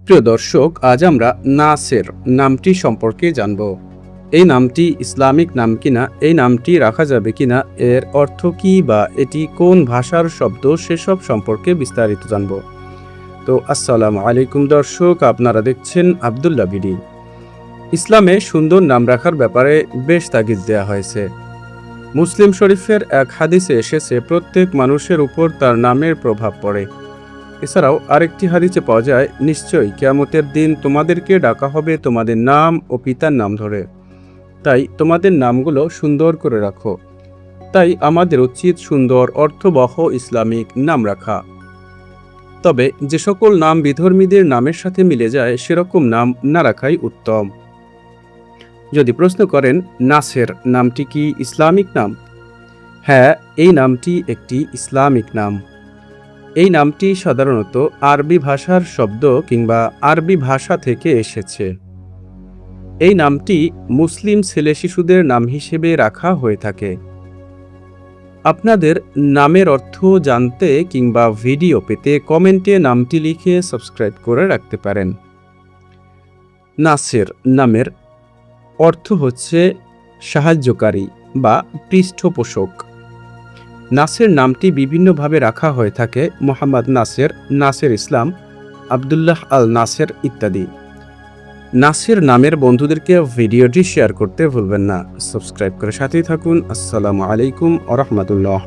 প্রিয় দর্শক, আজ আমরা নাসের নামটি সম্পর্কে জানব। এই নামটি ইসলামিক নাম কিনা, এই নামটি রাখা যাবে কিনা, এর অর্থ কি বা এটি কোন ভাষার শব্দ, সেসব সম্পর্কে বিস্তারিত জানব। তো আসসালামু আলাইকুম দর্শক, আপনারা দেখছেন আব্দুল্লাহ বিডি। ইসলামে সুন্দর নাম রাখার ব্যাপারে বেশ তাগিদ দেওয়া হয়েছে। মুসলিম শরীফের এক হাদিসে এসেছে, প্রত্যেক মানুষের উপর তার নামের প্রভাব পড়ে। এছাড়াও আরেকটি হাদিসে পাওয়া যায়, নিশ্চয়ই কিয়ামতের দিন তোমাদেরকে ডাকা হবে তোমাদের নাম ও পিতার নাম ধরে, তাই তোমাদের নামগুলো সুন্দর করে রাখো। তাই আমাদের উচিত সুন্দর অর্থবহ ইসলামিক নাম রাখা। তবে যে সকল নাম বিধর্মীদের নামের সাথে মিলে যায়, সেরকম নাম না রাখাই উত্তম। যদি প্রশ্ন করেন নাসের নামটি কি ইসলামিক নাম? হ্যাঁ, এই নামটি একটি ইসলামিক নাম। এই নামটি সাধারণত আরবি ভাষার শব্দ কিংবা আরবি ভাষা থেকে এসেছে। এই নামটি মুসলিম ছেলে শিশুদের নাম হিসেবে রাখা হয়ে থাকে। আপনাদের নামের অর্থ জানতে কিংবা ভিডিও পেতে কমেন্টে নামটি লিখে সাবস্ক্রাইব করে রাখতে পারেন। নাসের নামের অর্থ হচ্ছে সাহায্যকারী বা পৃষ্ঠপোষক। নাসের নামটি বিভিন্নভাবে রাখা হয়ে থাকে, মোহাম্মদ নাসের, নাসের ইসলাম, আবদুল্লাহ আল নাসের ইত্যাদি। নাসের নামের বন্ধুদেরকে ভিডিওটি শেয়ার করতে ভুলবেন না। সাবস্ক্রাইব করে সাথেই থাকুন। আসসালামু আলাইকুম ওয়া রাহমাতুল্লাহ।